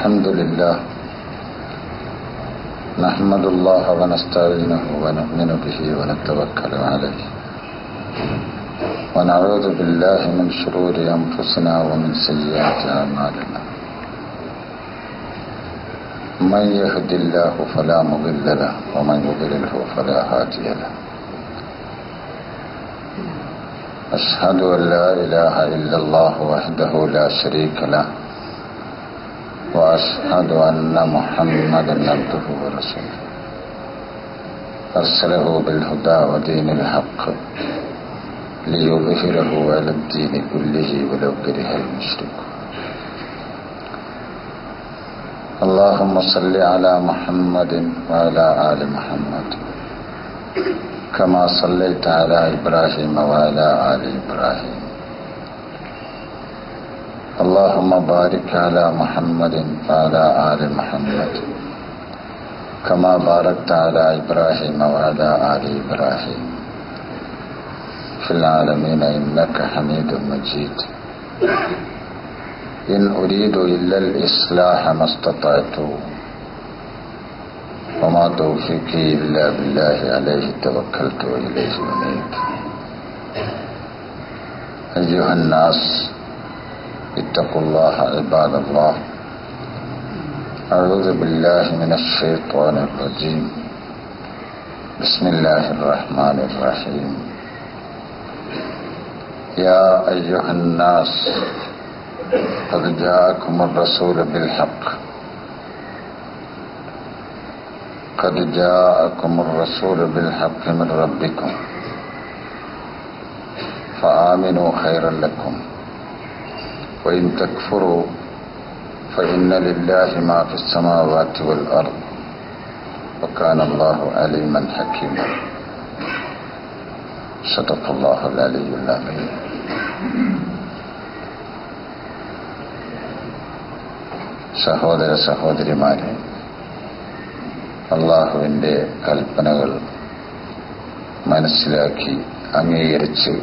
الحمد لله نحمد الله ونستعينه ونؤمن به ونتوكل عليه ونعوذ بالله من شرور أنفسنا ومن سيئات أعمالنا من يهد الله فلا مضل له ومن يضلله فلا هادي له أشهد أن لا إله إلا الله وحده لا شريك له وأشهد أن محمدا عبده ورسوله أرسله بالهدى ودين الحق ليظهره على الدين كله ولو كره المشركون اللهم صل على محمد وعلى آل محمد كما صليت على إبراهيم وعلى آل إبراهيم اللهم بارك على محمد وعلى آل محمد كما باركت على إبراهيم وعلى آل إبراهيم في العالمين إنك حميد مجيد إن أريد إلا الإصلاح ما استطعت وما توفيقي إلا بالله عليه توكلت وإليه أنيب أيها الناس اتقوا الله عباد الله أعوذ بالله من الشيطان الرجيم بسم الله الرحمن الرحيم يا أيها الناس قد جاءكم الرسول بالحق قد جاءكم الرسول بالحق من ربكم فآمنوا خيرا لكم وإن تكفروا فإن لله ما في السماوات والأرض وكان الله عليما حكيما صدق الله العلي العظيم സഹോദര സഹോദരിമാരെ, അള്ളാഹുവിൻ്റെ കൽപ്പനകൾ മനസ്സിലാക്കി അംഗീകരിച്ച്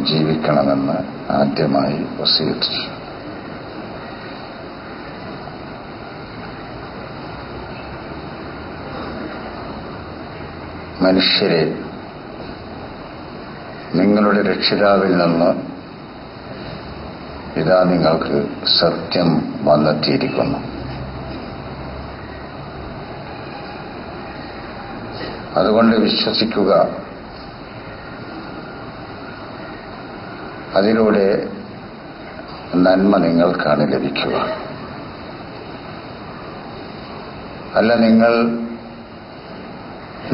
ജീവിക്കണമെന്ന് ആദ്യമായി വസിയത്ത്. മനുഷ്യരെ, നിങ്ങളുടെ രക്ഷിതാവിൽ നിന്ന് ഇതാ നിങ്ങൾക്ക് സത്യം വന്നെത്തിയിരിക്കുന്നു. അതുകൊണ്ട് വിശ്വസിക്കുക. അതിലൂടെ നന്മ നിങ്ങൾക്കാണ് ലഭിക്കുക. അല്ല, നിങ്ങൾ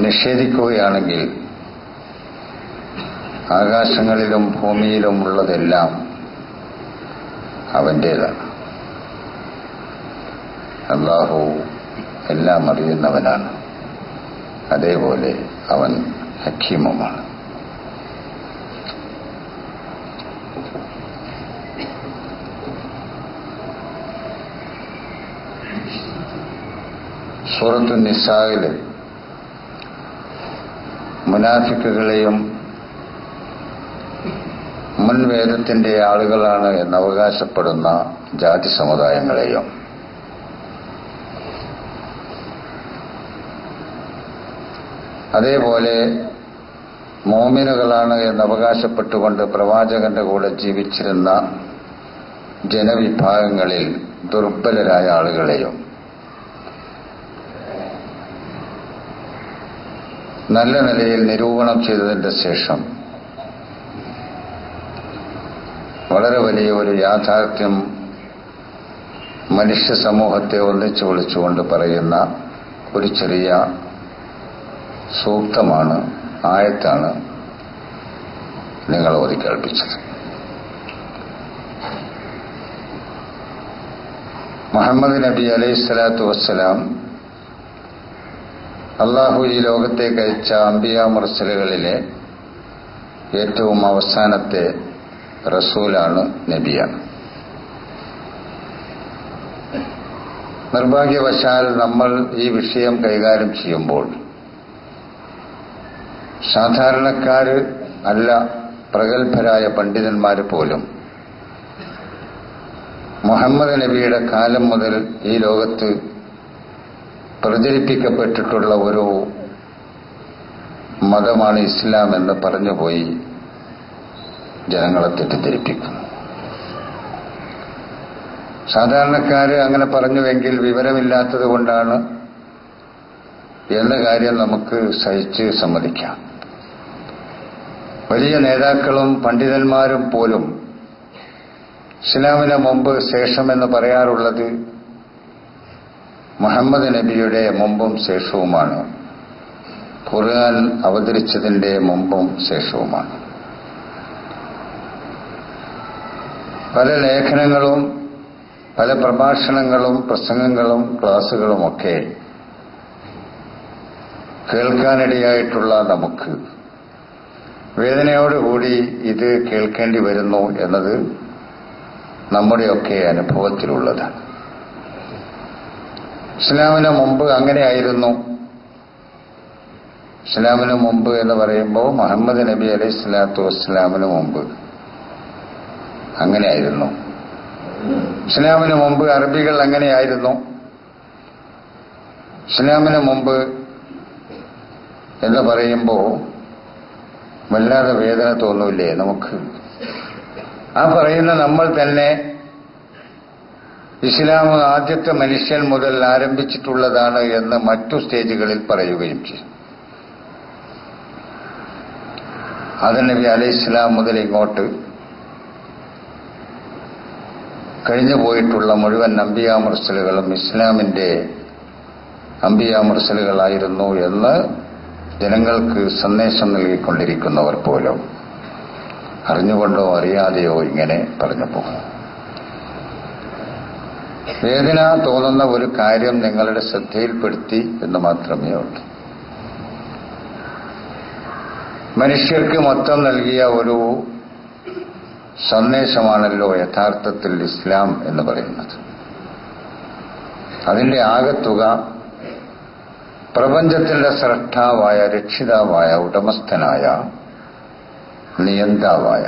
നിഷേധിക്കുകയാണെങ്കിൽ ആകാശങ്ങളിലും ഭൂമിയിലും ഉള്ളതെല്ലാം അവൻ്റേതാണ്. അല്ലാഹു എല്ലാം അറിയുന്നവനാണ്. അതേപോലെ അവൻ ഹക്കീമുമാണ്. സൂറത്തു നിസായില് മുനാഫിക്കുകളെയും മുൻ വേദത്തിന്റെ ആളുകളാണ് എന്നവകാശപ്പെടുന്ന ജാതി സമുദായങ്ങളെയും അതേപോലെ മോമിനുകളാണ് എന്നവകാശപ്പെട്ടുകൊണ്ട് പ്രവാചകന്റെ കൂടെ ജീവിച്ചിരുന്ന ജനവിഭാഗങ്ങളിൽ ദുർബലരായ ആളുകളെയും നല്ല നിലയിൽ നിരൂപണം ചെയ്തതിന്റെ ശേഷം വളരെ വലിയ ഒരു യാഥാർത്ഥ്യം മനുഷ്യ സമൂഹത്തെ ഒന്നിച്ചു വിളിച്ചുകൊണ്ട് പറയുന്ന ഒരു ചെറിയ സൂക്തമാണ്, ആയത്താണ് നിങ്ങൾ ഓതി കേൾപ്പിച്ചത്. മുഹമ്മദ് നബി അലൈഹിസ്സലാത്തു വസ്സലാം അള്ളാഹു ഈ ലോകത്തേക്ക് അയച്ച അംബിയാ മുർസലുകളിലെ ഏറ്റവും അവസാനത്തെ റസൂലാണ്, നബിയാണ്. നിർഭാഗ്യവശാൽ നമ്മൾ ഈ വിഷയം കൈകാര്യം ചെയ്യുമ്പോൾ സാധാരണക്കാര് അല്ല, പ്രഗത്ഭരായ പണ്ഡിതന്മാർ പോലും മുഹമ്മദ് നബിയുടെ കാലം മുതൽ ഈ ലോകത്ത് പ്രചരിപ്പിക്കപ്പെട്ടിട്ടുള്ള ഒരു മതമാണ് ഇസ്ലാം എന്ന് പറഞ്ഞുപോയി ജനങ്ങളെ തെറ്റിദ്ധരിപ്പിക്കുന്നു. സാധാരണക്കാര് അങ്ങനെ പറഞ്ഞുവെങ്കിൽ വിവരമില്ലാത്തത് കൊണ്ടാണ് എന്ന കാര്യം നമുക്ക് സഹിച്ച് സമ്മതിക്കാം. വലിയ നേതാക്കളും പണ്ഡിതന്മാരും പോലും ഇസ്ലാമിന് മുമ്പ് ശേഷമെന്ന് പറയാറുള്ളത് മുഹമ്മദ് നബിയുടെ മുമ്പും ശേഷവുമാണ്, ഖുർആൻ അവതരിച്ചതിന്റെ മുമ്പും ശേഷവുമാണ്. പല ലേഖനങ്ങളും പല പ്രഭാഷണങ്ങളും പ്രസംഗങ്ങളും ക്ലാസുകളുമൊക്കെ കേൾക്കാനിടയായിട്ടുള്ള നമുക്ക് വേദനയോടുകൂടി ഇത് കേൾക്കേണ്ടി വരുന്നു എന്നത് നമ്മുടെയൊക്കെ അനുഭവത്തിലുള്ളതാണ്. ഇസ്ലാമിന് മുമ്പ് അങ്ങനെയായിരുന്നു. ഇസ്ലാമിന് മുമ്പ് എന്ന് പറയുമ്പോൾ മുഹമ്മദ് നബി അലൈഹി സ്വലാത്തു വസ്സലാമിന് മുമ്പ് അങ്ങനെയായിരുന്നു. ഇസ്ലാമിന് മുമ്പ് അറബികൾ അങ്ങനെയായിരുന്നു. ഇസ്ലാമിന് മുമ്പ് എന്ന് പറയുമ്പോൾ വല്ലാതെ വേദന തോന്നൂലേ നമുക്ക്? ആ പറയുന്ന നമ്മൾ തന്നെ ഇസ്ലാം ആദ്യത്തെ മനുഷ്യൻ മുതൽ ആരംഭിച്ചിട്ടുള്ളതാണ് എന്ന് മറ്റു സ്റ്റേജുകളിൽ പറയുകയും ചെയ്യും. ആദം നബി അലൈഹിസ്സലാം മുതൽ ഇങ്ങോട്ട് കഴിഞ്ഞു പോയിട്ടുള്ള മുഴുവൻ അംബിയാ മുർസലുകളും ഇസ്ലാമിന്റെ അംബിയാ മുർസലുകളായിരുന്നു എന്ന് ജനങ്ങൾക്ക് സന്ദേശം നൽകിക്കൊണ്ടിരിക്കുന്നവർ പോലും അറിഞ്ഞുകൊണ്ടോ അറിയാതെയോ ഇങ്ങനെ പറഞ്ഞു പോകും. വേദന തോന്നുന്ന ഒരു കാര്യം നിങ്ങളുടെ ശ്രദ്ധയിൽപ്പെടുത്തി എന്ന് മാത്രമേ ഉള്ളൂ. മനുഷ്യർക്ക് മൊത്തം നൽകിയ ഒരു സന്ദേശമാണല്ലോ യഥാർത്ഥത്തിൽ ഇസ്ലാം എന്ന് പറയുന്നത്. അതിന്റെ ആകത്തുക പ്രപഞ്ചത്തിന്റെ സ്രഷ്ടാവായ, രക്ഷിതാവായ, ഉടമസ്ഥനായ, നിയന്താവായ,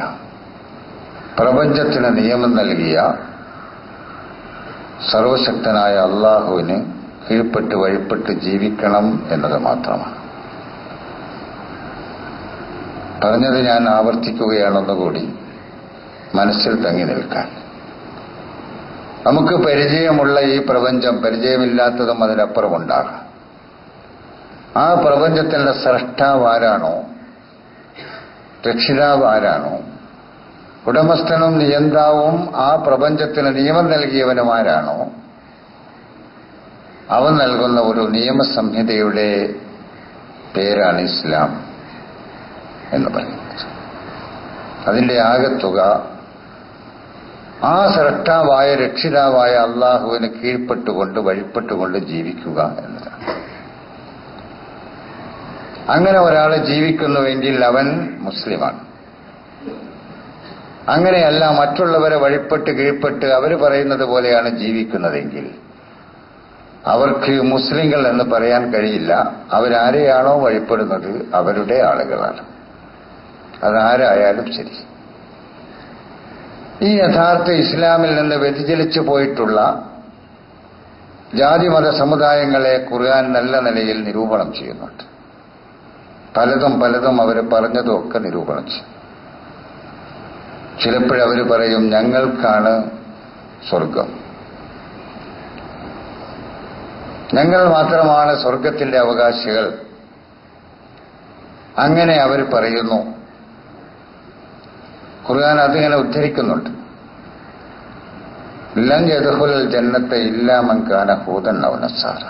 പ്രപഞ്ചത്തിന് നിയമം നൽകിയ സർവശക്തനായ അള്ളാഹുവിന് കീഴ്പ്പെട്ട് വഴിപ്പെട്ട് ജീവിക്കണം എന്നത് മാത്രമാണ്. പറഞ്ഞത് ഞാൻ ആവർത്തിക്കുകയാണെന്നുകൂടി മനസ്സിൽ തങ്ങി നിൽക്കാൻ. നമുക്ക് പരിചയമുള്ള ഈ പ്രപഞ്ചം പരിചയമില്ലാത്തതും അതിനപ്പുറമുണ്ടാകാം. ആ പ്രപഞ്ചത്തിന്റെ സ്രഷ്ടാവ് ആരാണോ, രക്ഷിതാവ് ആരാണോ, ഉടമസ്ഥനും നിയന്താവും ആ പ്രപഞ്ചത്തിന് നിയമം നൽകിയവനുമാരാണോ, അവൻ നൽകുന്ന ഒരു നിയമസംഹിതയുടെ പേരാണ് ഇസ്ലാം എന്ന് പറയുന്നത്. അതിന്റെ ആകത്തുക ആ സ്രഷ്ടാവായ, രക്ഷിതാവായ അള്ളാഹുവിന് കീഴ്പ്പെട്ടുകൊണ്ട് വഴിപ്പെട്ടുകൊണ്ട് ജീവിക്കുക എന്നതാണ്. അങ്ങനെ ഒരാൾ ജീവിക്കുന്നുവെങ്കിൽ അവൻ മുസ്ലിമാണ്. അങ്ങനെയല്ല മറ്റുള്ളവരെ വഴിപ്പെട്ട് കീഴ്പ്പെട്ട് അവർ പറയുന്നത് പോലെയാണ് ജീവിക്കുന്നതെങ്കിൽ അവർക്ക് മുസ്ലിങ്ങൾ എന്ന് പറയാൻ കഴിയില്ല. അവരാരെയാണോ വഴിപ്പെടുന്നത് അവരുടെ ആളുകളാണ്. അതാരായാലും ശരി. ഈ യഥാർത്ഥ ഇസ്ലാമിൽ നിന്ന് വ്യതിചലിച്ചു പോയിട്ടുള്ള ജാതിമത സമുദായങ്ങളെ ഖുർആൻ നല്ല നിലയിൽ നിരൂപണം ചെയ്യുന്നുണ്ട്. പലതും അവർ പറഞ്ഞതൊക്കെ നിരൂപണം ചെയ്യും. ചിലപ്പോഴവർ പറയും ഞങ്ങൾക്കാണ് സ്വർഗം, ഞങ്ങൾ മാത്രമാണ് സ്വർഗത്തിന്റെ അവകാശികൾ. അങ്ങനെ അവർ പറയുന്നു. ഖുർആൻ അതിങ്ങനെ ഉദ്ധരിക്കുന്നുണ്ട്. ലൻ യദ്ഖുലുൽ ജന്നത ഇല്ലാ മൻ കാന ഹൂദൻ ഔ നസാറ.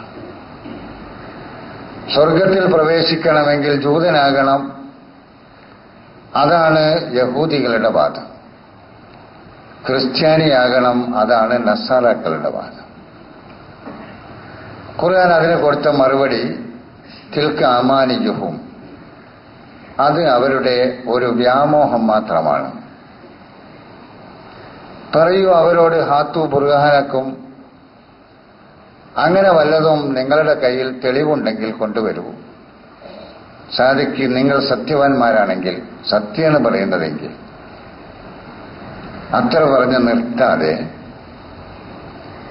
സ്വർഗത്തിൽ പ്രവേശിക്കണമെങ്കിൽ ജൂതനാകണം, അതാണ് യഹൂദികളുടെ വാദം. ക്രിസ്ത്യാനിയാകണം, അതാണ് നസാറാക്കളുടെ വാദം. ഖുർആൻ അതിന് കൊടുത്ത മറുപടി തിൽക അമാനിയുഹും, അത് അവരുടെ ഒരു വ്യാമോഹം മാത്രമാണ്. പറയൂ അവരോട്, ഹാത്തു ബുർഹാനക്കും, അങ്ങനെ വല്ലതും നിങ്ങളുടെ കയ്യിൽ തെളിവുണ്ടെങ്കിൽ കൊണ്ടുവരൂ. സാധിക്കും, നിങ്ങൾ സത്യവാന്മാരാണെങ്കിൽ, സത്യമാണ് പറയുന്നതെങ്കിൽ. അത്ര പറഞ്ഞ് നിർത്താതെ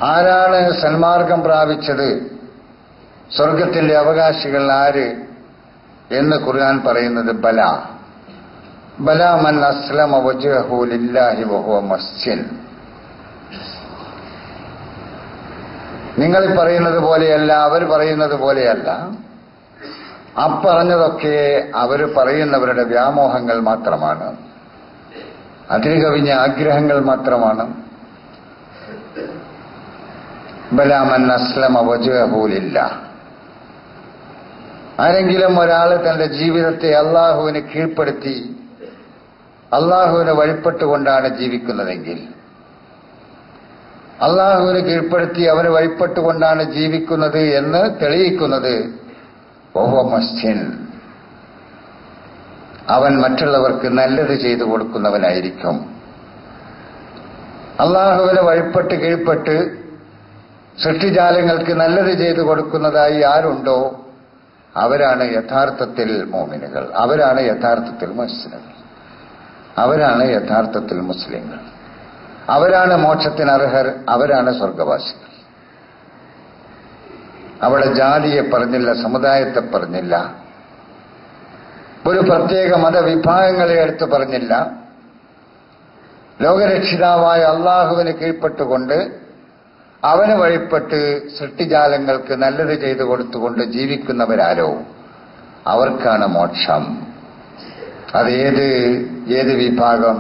ആരാണ് സന്മാർഗം പ്രാപിച്ചത്, സ്വർഗത്തിന്റെ അവകാശികൾ ആര് എന്ന് ഖുർആൻ പറയുന്നത് ബല മൻ അസ്ലമ വജ്ഹഹു ലില്ലാഹി വഹുവ മുഹ്സിൻ. നിങ്ങൾ പറയുന്നത് പോലെയല്ല, അവർ പറയുന്നത് പോലെയല്ല. അപ്പറഞ്ഞതൊക്കെ അവർ പറയുന്നവരുടെ വ്യാമോഹങ്ങൾ മാത്രമാണ്, അതിന് കവിഞ്ഞ ആഗ്രഹങ്ങൾ മാത്രമാണ്. ബലാ മൻ അസ്ലമ വജ്ഹഹു ലില്ലാഹ്. ആരെങ്കിലും ഒരാൾ തന്റെ ജീവിതത്തെ അള്ളാഹുവിന് കീഴ്പ്പെടുത്തി അള്ളാഹുവിന് വഴിപ്പെട്ടുകൊണ്ടാണ് ജീവിക്കുന്നതെങ്കിൽ, അള്ളാഹുവിന് കീഴ്പ്പെടുത്തി അവന് വഴിപ്പെട്ടുകൊണ്ടാണ് ജീവിക്കുന്നത് എന്ന് തെളിയിക്കുന്നത് വഹുവ മുഹ്സിൻ, അവൻ മറ്റുള്ളവർക്ക് നല്ലത് ചെയ്തു കൊടുക്കുന്നവനായിരിക്കും. അള്ളാഹുവിന് വഴിപ്പെട്ട് കീഴ്പ്പെട്ട് സൃഷ്ടിജാലങ്ങൾക്ക് നല്ലത് ചെയ്തു കൊടുക്കുന്നതായി ആരുണ്ടോ അവരാണ് യഥാർത്ഥത്തിൽ മോമിനുകൾ, അവരാണ് യഥാർത്ഥത്തിൽ മുഹ്സിനുകൾ, അവരാണ് യഥാർത്ഥത്തിൽ മുസ്ലിങ്ങൾ, അവരാണ് മോക്ഷത്തിന് അർഹർ, അവരാണ് സ്വർഗവാസികൾ. അവിടെ ജാതിയെ പറഞ്ഞില്ല, സമുദായത്തെ പറഞ്ഞില്ല, ഒരു പ്രത്യേക മതവിഭാഗങ്ങളെ എടുത്ത് പറഞ്ഞില്ല. ലോകരക്ഷിതാവായ അള്ളാഹുവിന് കീഴ്പ്പെട്ടുകൊണ്ട് അവന് വഴിപ്പെട്ട് സൃഷ്ടിജാലങ്ങൾക്ക് നല്ലത് ചെയ്തു കൊടുത്തുകൊണ്ട് ജീവിക്കുന്നവരാരോ അവർക്കാണ് മോക്ഷം. അത് ഏത് വിഭാഗം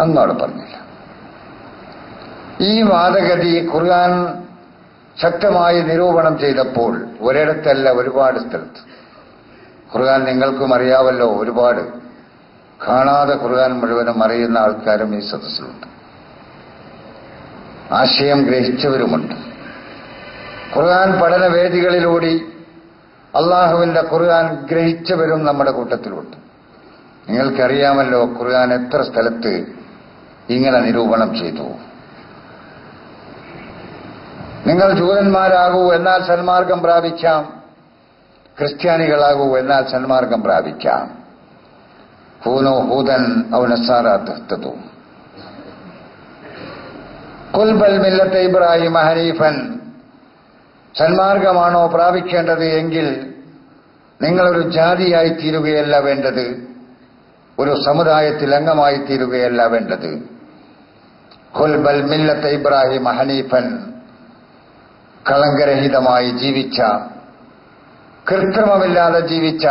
അങ്ങോട്ട് പറഞ്ഞില്ല. ഈ വാദഗതി ഖുർആൻ ശക്തമായി നിരൂപണം ചെയ്തപ്പോൾ ഒരിടത്തല്ല, ഒരുപാട് സ്ഥലത്ത്. ഖുർആൻ നിങ്ങൾക്കും അറിയാവല്ലോ, ഒരുപാട് കാണാതെ ഖുർആൻ മുഴുവനും അറിയുന്ന ആൾക്കാരും ഈ സദസ്സിലുണ്ട്, ആശയം ഗ്രഹിച്ചവരുമുണ്ട്. ഖുർആൻ പഠനവേദികളിലൂടെ അള്ളാഹുവിന്റെ ഖുർആൻ ഗ്രഹിച്ചവരും നമ്മുടെ കൂട്ടത്തിലുണ്ട്. നിങ്ങൾക്കറിയാമല്ലോ ഖുർആൻ എത്ര സ്ഥലത്ത് ഇങ്ങനെ നിരൂപണം ചെയ്തു. നിങ്ങൾ ജൂതന്മാരാകൂ എന്നാൽ സന്മാർഗം പ്രാപിക്കാം, ക്രിസ്ത്യാനികളാകൂ എന്നാൽ സന്മാർഗം പ്രാപിക്കാം. ഹൂനോ ഹൂദൻ ഔ നസാറ തഹ്തദൂ. ഖുൽ ബൽ മില്ലത്തെ ഇബ്രാഹിം ഹനീഫൻ. സന്മാർഗമാണോ പ്രാപിക്കേണ്ടത് എങ്കിൽ നിങ്ങളൊരു ജാതിയായി തീരുകയല്ല വേണ്ടത്, ഒരു സമുദായത്തിൽ അംഗമായി തീരുകയല്ല വേണ്ടത്. ഖുൽ ബൽ മില്ലത്തെ ഇബ്രാഹിം ഹനീഫൻ. കളങ്കരഹിതമായി ജീവിച്ച, കൃത്രിമമില്ലാതെ ജീവിച്ച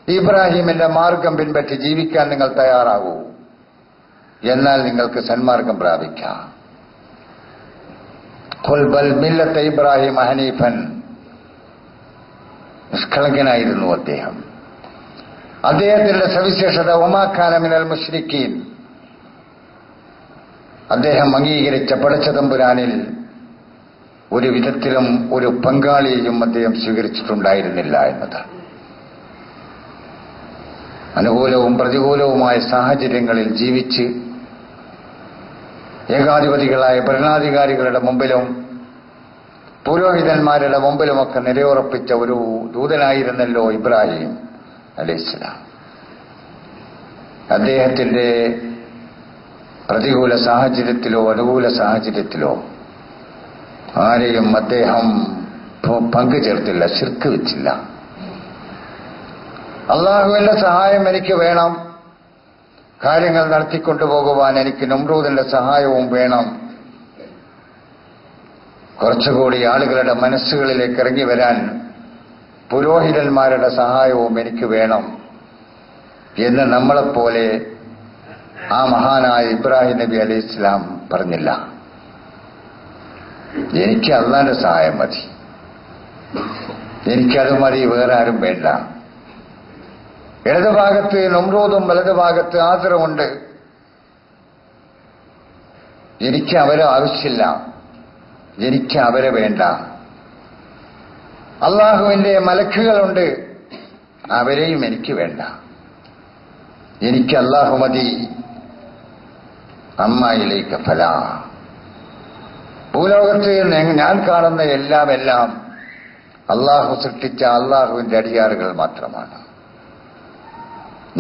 ഇബ്രാഹിമിന്റെ മാർഗം പിൻപറ്റി ജീവിക്കാൻ നിങ്ങൾ തയ്യാറാകൂ, എന്നാൽ നിങ്ങൾക്ക് സന്മാർഗം പ്രാപിക്കാം. ഖുൽ ബൽ മില്ലത്തെ ഇബ്രാഹിം ഹനീഫൻ. നിഷ്കളങ്കനായിരുന്നു അദ്ദേഹം. അദ്ദേഹത്തിന്റെ സവിശേഷത വമാ കാന മിനൽ മുശ്രിക്കീൻ. അദ്ദേഹം അംഗീകരിച്ച പടച്ചതമ്പുരാനിൽ ഒരു വിധത്തിലും ഒരു പങ്കാളിയെയും അദ്ദേഹം സ്വീകരിച്ചിട്ടുണ്ടായിരുന്നില്ല എന്നതാണ്. അനുകൂലവും പ്രതികൂലവുമായ സാഹചര്യങ്ങളിൽ ജീവിച്ച് ഏകാധിപതികളായ ഭരണാധികാരികളുടെ മുമ്പിലും പുരോഹിതന്മാരുടെ മുമ്പിലുമൊക്കെ നിലയുറപ്പിച്ച ഒരു ദൂതനായിരുന്നല്ലോ ഇബ്രാഹിം അലൈഹിസ്സലാം. അദ്ദേഹത്തിന്റെ പ്രതികൂല സാഹചര്യത്തിലോ അനുകൂല സാഹചര്യത്തിലോ ആരെയും അദ്ദേഹം പങ്കുചേർത്തില്ല, ശിർക്ക് വെച്ചില്ല. അള്ളാഹുവിന്റെ സഹായം എനിക്ക് വേണം, കാര്യങ്ങൾ നടത്തിക്കൊണ്ടുപോകുവാൻ എനിക്ക് നമ്രൂദിന്റെ സഹായവും വേണം, കുറച്ചുകൂടി ആളുകളുടെ മനസ്സുകളിലേക്ക് ഇറങ്ങി വരാൻ പുരോഹിതന്മാരുടെ സഹായവും എനിക്ക് വേണം എന്ന് നമ്മളെപ്പോലെ ആ മഹാനായ ഇബ്രാഹിം നബി അലൈഹി ഇസ്ലാം പറഞ്ഞില്ല. എനിക്ക് അള്ളാന്റെ സഹായം മതി, എനിക്കത് മതി, വേറെ ആരും വേണ്ട. ഇടതുഭാഗത്ത് നമ്രൂദും വലതുഭാഗത്ത് ആസറുമുണ്ട്, എനിക്ക് അവരെ ആവശ്യമില്ല, എനിക്ക് അവരെ വേണ്ട. അള്ളാഹുവിന്റെ മലക്കുകളുണ്ട്, അവരെയും എനിക്ക് വേണ്ട, എനിക്ക് അള്ളാഹു മതി. അമ്മായിലേക്ക് ഫല. ഭൂലോകത്ത് ഞാൻ കാണുന്ന എല്ലാം അള്ളാഹു സൃഷ്ടിച്ച അള്ളാഹുവിന്റെ അടിയാറുകൾ മാത്രമാണ്.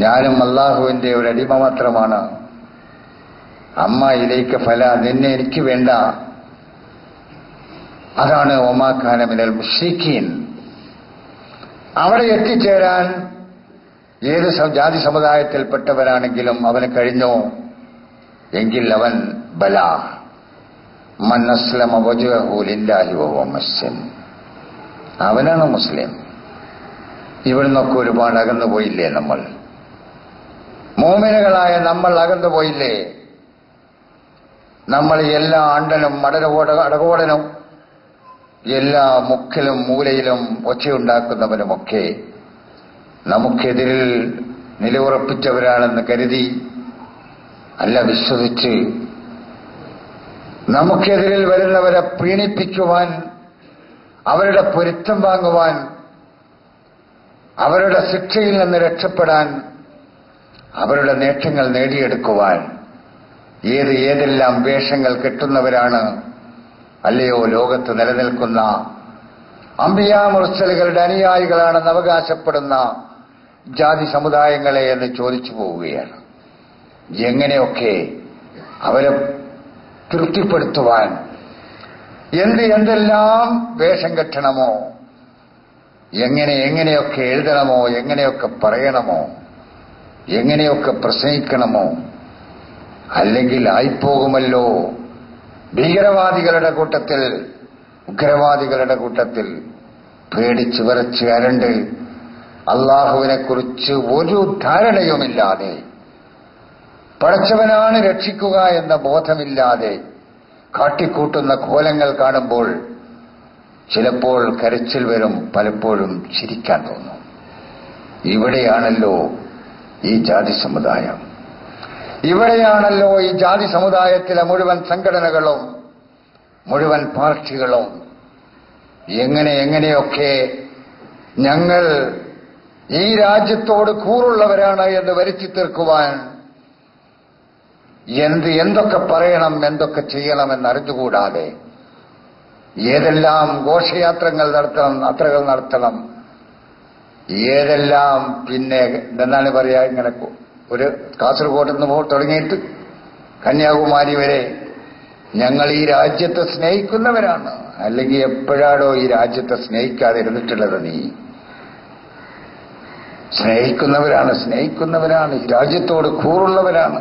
ഞാനും അള്ളാഹുവിന്റെ ഒരു അടിമ മാത്രമാണ്. അമ്മായിലേക്ക് ഫല. നിന്നെ എനിക്ക് വേണ്ട, അതാണ് വമാ കാന മിനൽ മുശ്രിക്കീൻ. അവിടെ എത്തിച്ചേരാൻ ഏത് ജാതി സമുദായത്തിൽപ്പെട്ടവരാണെങ്കിലും അവന് കഴിഞ്ഞോ എങ്കിൽ അവൻ ബലാ മൻ അസ്ലമ വജ്ഹഹു ലില്ലാഹി വഹുവ മുസ്ലിം, അവനാണ് മുസ്ലിം. ഇവിടുന്നൊക്കെ ഒരുപാട് അകന്നുപോയില്ലേ നമ്മൾ? മോമിനുകളായ നമ്മൾ അകന്നുപോയില്ലേ? നമ്മൾ എല്ലാ അണ്ടനും അടകോടനും എല്ലാ മുക്കിലും മൂലയിലും ഒച്ചയുണ്ടാക്കുന്നവനുമൊക്കെ നമുക്കെതിരിൽ നിലയുറപ്പിച്ചവരാണെന്ന് കരുതി അല്ല വിശ്വസിച്ച് നമുക്കെതിരിൽ വരുന്നവരെ പ്രീണിപ്പിക്കുവാൻ, അവരുടെ പൊരുത്തം വാങ്ങുവാൻ, അവരുടെ ശിക്ഷയിൽ നിന്ന് രക്ഷപ്പെടാൻ, അവരുടെ നേട്ടങ്ങൾ നേടിയെടുക്കുവാൻ ഏതെല്ലാം വേഷങ്ങൾ കെട്ടുന്നവരാണ് അല്ലയോ ലോകത്ത് നിലനിൽക്കുന്ന അംബിയാ മുർസലുകളുടെ അനുയായികളാണെന്ന് അവകാശപ്പെടുന്ന ജാതി സമുദായങ്ങളെ എന്ന് ചോദിച്ചു പോവുകയാണ്. എങ്ങനെയൊക്കെ അവരെ തൃപ്തിപ്പെടുത്തുവാൻ എന്തെല്ലാം വേഷം കെട്ടണമോ, എങ്ങനെയൊക്കെ എഴുതണമോ, എങ്ങനെയൊക്കെ പറയണമോ, എങ്ങനെയൊക്കെ പ്രസംഗിക്കണമോ, അല്ലെങ്കിൽ ആയിപ്പോകുമല്ലോ ഭീകരവാദികളുടെ കൂട്ടത്തിൽ, ഉഗ്രവാദികളുടെ കൂട്ടത്തിൽ പേടിച്ച് വിറച്ച് അരണ്ട് അള്ളാഹുവിനെക്കുറിച്ച് ഒരു ധാരണയുമില്ലാതെ, പടച്ചവനാണ് രക്ഷിക്കുക എന്ന ബോധമില്ലാതെ കാട്ടിക്കൂട്ടുന്ന കോലങ്ങൾ കാണുമ്പോൾ ചിലപ്പോൾ കരച്ചിൽ വരും, പലപ്പോഴും ചിരിക്കാൻ തോന്നും. ഇവിടെയാണല്ലോ ഈ ജാതി സമുദായം, ഇവിടെയാണല്ലോ ഈ ജാതി സമുദായത്തിലെ മുഴുവൻ സംഘടനകളും മുഴുവൻ പാർട്ടികളും എങ്ങനെയൊക്കെ ഞങ്ങൾ ഈ രാജ്യത്തോട് കൂറുള്ളവരാണ് എന്ന് വരുത്തി തീർക്കുവാൻ എന്തൊക്കെ പറയണം, എന്തൊക്കെ ചെയ്യണമെന്നറിഞ്ഞുകൂടാതെ ഏതെല്ലാം ഘോഷയാത്രകൾ നടത്തണം, ഏതെല്ലാം പിന്നെ എന്താണ് പറയാ, ഇങ്ങനെ ഒരു കാസർഗോഡ് നിന്ന് തുടങ്ങിയിട്ട് കന്യാകുമാരി വരെ ഞങ്ങൾ ഈ രാജ്യത്തെ സ്നേഹിക്കുന്നവരാണ്. അല്ലെങ്കിൽ എപ്പോഴാണോ ഈ രാജ്യത്തെ സ്നേഹിക്കാതെ ഇരുന്നിട്ടുള്ളത്? നീ സ്നേഹിക്കുന്നവരാണ്, ഈ രാജ്യത്തോട് കൂറുള്ളവരാണ്.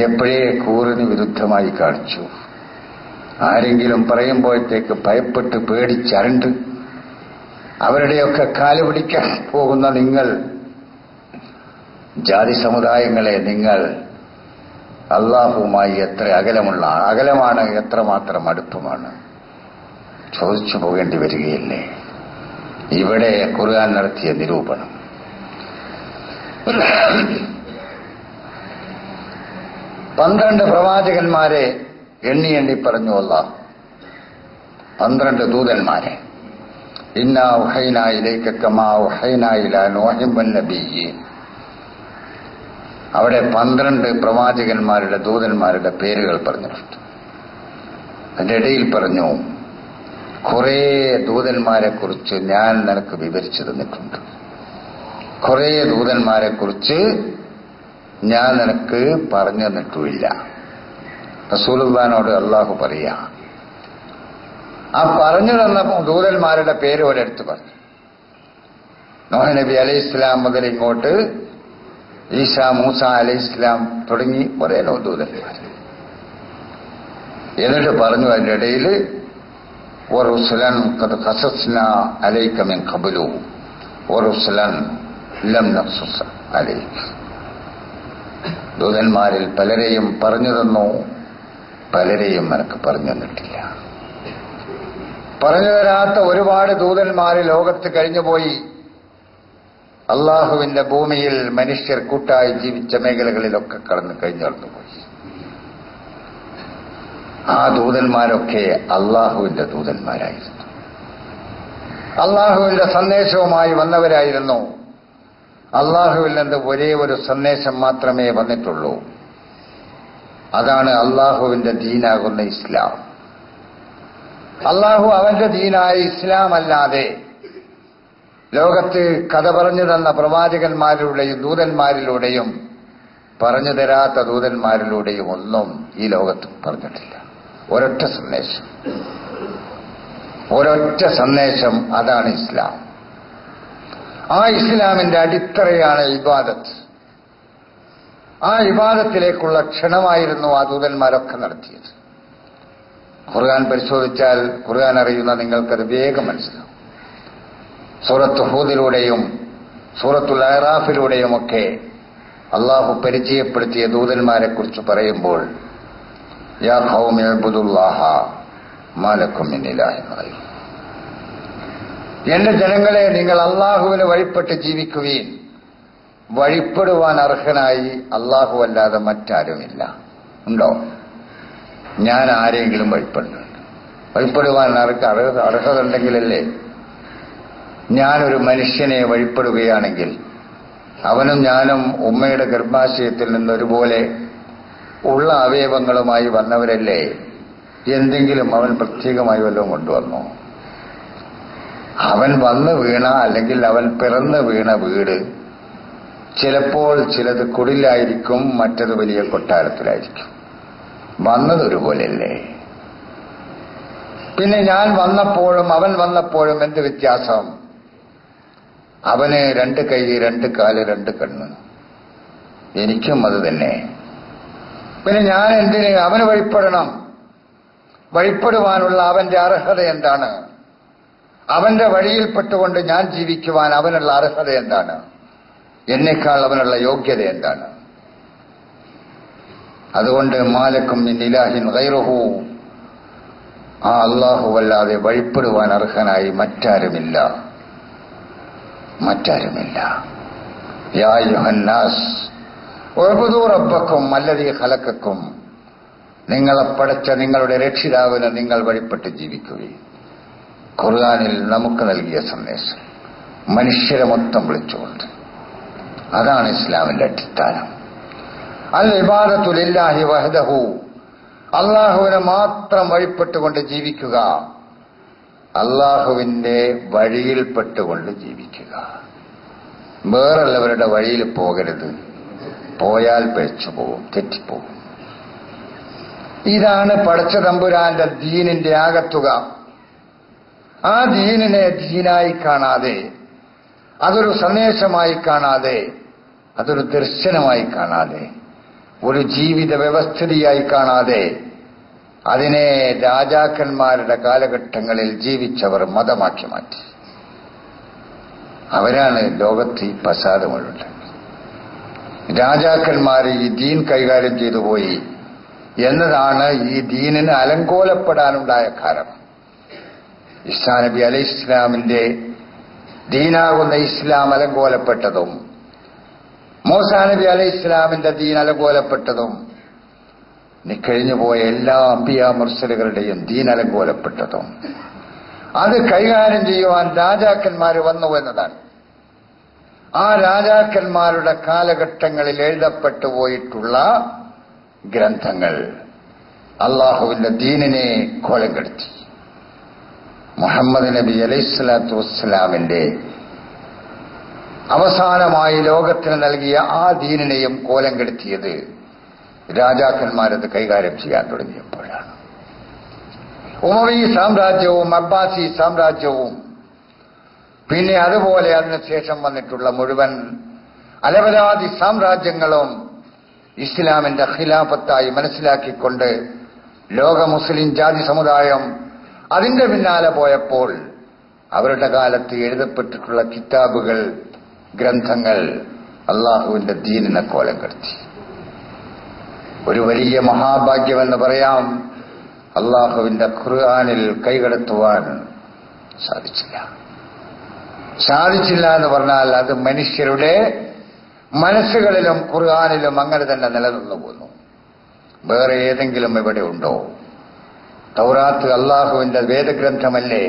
എപ്പോഴേ കൂറിന് വിരുദ്ധമായി കാണിച്ചു. ആരെങ്കിലും പറയുമ്പോഴത്തേക്ക് ഭയപ്പെട്ട് പേടിച്ചരണ്ട് അവരുടെയൊക്കെ കാല് പിടിക്കാൻ പോകുന്ന നിങ്ങൾ, ജാതി സമുദായങ്ങളെ, നിങ്ങൾ അള്ളാഹുവുമായി എത്ര അകലമാണ്, എത്രമാത്രം അടുപ്പമാണ് ചോദിച്ചു പോകേണ്ടി വരികയില്ലേ? ഇവിടെ ഖുർആൻ നടത്തിയ നിരൂപണം. 12 പ്രവാചകന്മാരെ എണ്ണി പറഞ്ഞു അല്ലാഹ്. 12 ദൂതന്മാരെ. ഇന്നാ ഉഹൈനാ ഇലൈക കമാ ഉഹൈനാ ഇലാ നൂഹിൻ വന്നബിയ്യീൻ. അവിടെ 12 പ്രവാചകന്മാരുടെ ദൂതന്മാരുടെ പേരുകൾ പറഞ്ഞിട്ടുണ്ട്. അതിന്റെ ഇടയിൽ പറഞ്ഞു, കുറേ ദൂതന്മാരെ കുറിച്ച് ഞാൻ നിനക്ക് വിവരിച്ചു തന്നിട്ടുണ്ട്. കുറേ ദൂതന്മാരെ കുറിച്ച് ഞാൻ നിനക്ക് പറഞ്ഞു തന്നിട്ടുമില്ല. റസൂലുള്ളാഹിനോട് അള്ളാഹു പറയാ, ആ പറഞ്ഞു തന്ന ദൂതന്മാരുടെ പേര് ഒരെടുത്ത് പറഞ്ഞു. നൂഹ് നബി അലൈഹിസ്സലാം മുതൽ ഇങ്ങോട്ട് ഈസാ, മൂസ അലൈഹിസ്സലാം തുടങ്ങി കുറേ ദൂതന്മാർ. എന്നിട്ട് പറഞ്ഞു അതിന്റെ ഇടയിൽ വറുസുലൻ ഖദ് ഖസസ്നാ അലൈക മിൻ ഖബ്ലു വറുസുലൻ ലം നഖ്സുസ് അലൈക. ദൂതന്മാരിൽ പലരെയും പറഞ്ഞു തന്നു, പലരെയും നിനക്ക് പറഞ്ഞു തന്നിട്ടില്ല. പറഞ്ഞു തരാത്ത ഒരുപാട് ദൂതന്മാർ ലോകത്ത് കഴിഞ്ഞുപോയി. അള്ളാഹുവിന്റെ ഭൂമിയിൽ മനുഷ്യർ കൂട്ടായി ജീവിച്ച മേഖലകളിലൊക്കെ കഴിഞ്ഞുപോയി. ആ ദൂതന്മാരൊക്കെ അള്ളാഹുവിന്റെ ദൂതന്മാരായിരുന്നു, അള്ളാഹുവിന്റെ സന്ദേശവുമായി വന്നവരായിരുന്നു. അള്ളാഹുവിൽ നിന്ന് ഒരേ ഒരു സന്ദേശം മാത്രമേ വന്നിട്ടുള്ളൂ. അതാണ് അള്ളാഹുവിന്റെ ദീനാകുന്ന ഇസ്ലാം. അള്ളാഹു അവന്റെ ദീനായ ഇസ്ലാം അല്ലാതെ ലോകത്ത് കഥ പറഞ്ഞു തന്ന പ്രവാചകന്മാരിലൂടെയും ദൂതന്മാരിലൂടെയും പറഞ്ഞു തരാത്ത ദൂതന്മാരിലൂടെയും ഒന്നും ഈ ലോകത്ത് പറഞ്ഞിട്ടില്ല. ഒരൊറ്റ സന്ദേശം. ഒരൊറ്റ സന്ദേശം, അതാണ് ഇസ്ലാം. ആ ഇസ്ലാമിന്റെ അടിത്തറയാണ് ഇബാദത്ത്. ആ ഇബാദത്തിലേക്കുള്ള ക്ഷണമായിരുന്നു ആ ദൂതന്മാരൊക്കെ നടത്തിയത്. ഖുർആൻ പരിശോധിച്ചാൽ, ഖുർആൻ അറിയുന്ന നിങ്ങൾക്കത് വേഗം മനസ്സിലാവും. സൂറത്ത് ഹൂദിലൂടെയും സൂറത്തുൽ അറാഫിലൂടെയുമൊക്കെ അള്ളാഹു പരിചയപ്പെടുത്തിയ ദൂതന്മാരെ കുറിച്ച് പറയുമ്പോൾ, യാ ഖൗമി ഇബ്ദുല്ലാഹ മാ ലക്കും മിൻ ഇലാഹിൻ ഗൈറുഹു, എന്റെ ജനങ്ങളെ, നിങ്ങൾ അള്ളാഹുവിന് വഴിപ്പെട്ട് ജീവിക്കുകയും വഴിപ്പെടുവാൻ അർഹനായി അള്ളാഹു അല്ലാതെ മറ്റാരുമില്ല. ഉണ്ടോ? ഞാൻ ആരെങ്കിലും വഴിപ്പെടുന്നുണ്ട്? വഴിപ്പെടുവാൻ അർഹത ഉണ്ടെങ്കിലല്ലേ. ഞാനൊരു മനുഷ്യനെ വഴിപ്പെടുകയാണെങ്കിൽ അവനും ഞാനും ഉമ്മയുടെ ഗർഭാശയത്തിൽ നിന്നൊരുപോലെ ഉള്ള അവയവങ്ങളുമായി വന്നവരല്ലേ. എന്തെങ്കിലും അവൻ പ്രത്യേകമായി വല്ലതും കൊണ്ടുവന്നോ? അവൻ വന്ന് വീണ, അല്ലെങ്കിൽ അവൻ പിറന്ന് വീണ വീട് ചിലപ്പോൾ ചിലത് കുടിലായിരിക്കും, മറ്റത് വലിയ കൊട്ടാരത്തിലായിരിക്കും. വന്നതൊരുപോലെയല്ലേ. പിന്നെ ഞാൻ വന്നപ്പോഴും അവൻ വന്നപ്പോഴും എന്ത് വ്യത്യാസം? അവന് 2 കൈ, 2 കാല്, 2 കണ്ണ്. എനിക്കും അത് തന്നെ. പിന്നെ ഞാൻ എന്തിന് അവന് വഴിപ്പെടണം? വഴിപ്പെടുവാനുള്ള അവന്റെ അർഹത എന്താണ്? അവന്റെ വഴിയിൽപ്പെട്ടുകൊണ്ട് ഞാൻ ജീവിക്കുവാൻ അവനുള്ള അർഹത എന്താണ്? എന്നേക്കാൾ അവനുള്ള യോഗ്യത എന്താണ്? അതുകൊണ്ട് മാലക്കും മിൻ ഇലാഹിൻ ഗൈറുഹു, ആ അല്ലാഹുവല്ലാതെ വഴിപ്പെടുവാൻ അർഹനായി മറ്റാരുമില്ല. യാ അയ്യുഹന്നാസ് ഉഅ്ബുദൂ റബ്ബക്കും അല്ലദീ ഖലഖക്കും, നിങ്ങളെ പടച്ച നിങ്ങളുടെ രക്ഷിതാവിന് നിങ്ങൾ വഴിപ്പെട്ട് ജീവിക്കുകയും. ഖുർആനിൽ നമുക്ക് നൽകിയ സന്ദേശം മനുഷ്യരെ മൊത്തം വിളിച്ചുകൊണ്ട്, അതാണ് ഇസ്ലാമിന്റെ അടിസ്ഥാനം. അൽ ഇബാദത്തു ലില്ലാഹി വഹ്ദഹു, അള്ളാഹുവിനെ മാത്രം വഴിപ്പെട്ടുകൊണ്ട് ജീവിക്കുക, അള്ളാഹുവിന്റെ വഴിയിൽപ്പെട്ടുകൊണ്ട് ജീവിക്കുക. വേറുള്ളവരുടെ വഴിയിൽ പോകരുത്. പോയാൽ പിഴച്ചു പോകും, തെറ്റിപ്പോകും. ഇതാണ് പടച്ച തമ്പുരാന്റെ ദീനിന്റെ ആകത്തുക. ആ ദീനിനെ ദീനായി കാണാതെ, അതൊരു സന്ദേശമായി കാണാതെ, അതൊരു ദർശനമായി കാണാതെ, ഒരു ജീവിത വ്യവസ്ഥിതിയായി കാണാതെ, അതിനെ രാജാക്കന്മാരുടെ കാലഘട്ടങ്ങളിൽ ജീവിച്ചവർ മതമാക്കി മാറ്റി. അവരാണ് ലോകത്ത് ഈ ഫസാദ് മുഴുവൻ. രാജാക്കന്മാർ ഈ ദീൻ കൈകാര്യം ചെയ്തു പോയി എന്നതാണ് ഈ ദീനിന് അലങ്കോലപ്പെടാനുണ്ടായ കാരണം. ഈസാ നബി അലൈഹി ഇസ്ലാമിന്റെ ദീനാകുന്ന ഇസ്ലാം അലങ്കോലപ്പെട്ടതും, മൂസാ നബി അലൈഹി ഇസ്ലാമിന്റെ ദീൻ അലങ്കോലപ്പെട്ടതും, കഴിഞ്ഞുപോയ എല്ലാ അംബിയാ മുർസലുകളുടെയും ദീൻ അലങ്കോലപ്പെട്ടതും, അത് കൈകാര്യം ചെയ്യുവാൻ രാജാക്കന്മാർ വന്നു എന്നതാണ്. ആ രാജാക്കന്മാരുടെ കാലഘട്ടങ്ങളിൽ എഴുതപ്പെട്ടു പോയിട്ടുള്ള ഗ്രന്ഥങ്ങൾ അള്ളാഹുവിന്റെ ദീനിനെ കോലം കെടുത്തി. മുഹമ്മദ് നബി അലൈഹിസ്സലാത്തു വസ്സലാമിന്റെ അവസാനമായി ലോകത്തിന് നൽകിയ ആ ദീനിനെയും കോലം കെടുത്തിയത് രാജാക്കന്മാരത് കൈകാര്യം ചെയ്യാൻ തുടങ്ങിയപ്പോഴാണ്. ഉമവി സാമ്രാജ്യവും അബ്ബാസി സാമ്രാജ്യവും, പിന്നെ അതുപോലെ അതിനുശേഷം വന്നിട്ടുള്ള മുഴുവൻ അലവലാതി സാമ്രാജ്യങ്ങളും ഇസ്ലാമിന്റെ ഖിലാഫത്തായി മനസ്സിലാക്കിക്കൊണ്ട് ലോക മുസ്ലിം ജാതി സമുദായം അതിന്റെ പിന്നാലെ പോയപ്പോൾ അവരുടെ കാലത്ത് എഴുതപ്പെട്ടിട്ടുള്ള കിതാബുകൾ, ഗ്രന്ഥങ്ങൾ അള്ളാഹുവിന്റെ ദീനിനെ കോലം കെടുത്തി. ഒരു വലിയ മഹാഭാഗ്യമെന്ന് പറയാം, അള്ളാഹുവിന്റെ ഖുർആനിൽ കൈകടത്തുവാൻ സാധിച്ചില്ല എന്ന് പറഞ്ഞാൽ അത് മനുഷ്യരുടെ മനസ്സുകളിലും ഖുർആനിലും അങ്ങനെ തന്നെ നിലനിന്നു പോന്നു. വേറെ ഏതെങ്കിലും ഇവിടെ ഉണ്ടോ? തൗറാത്ത് അള്ളാഹുവിന്റെ വേദഗ്രന്ഥമല്ലേ?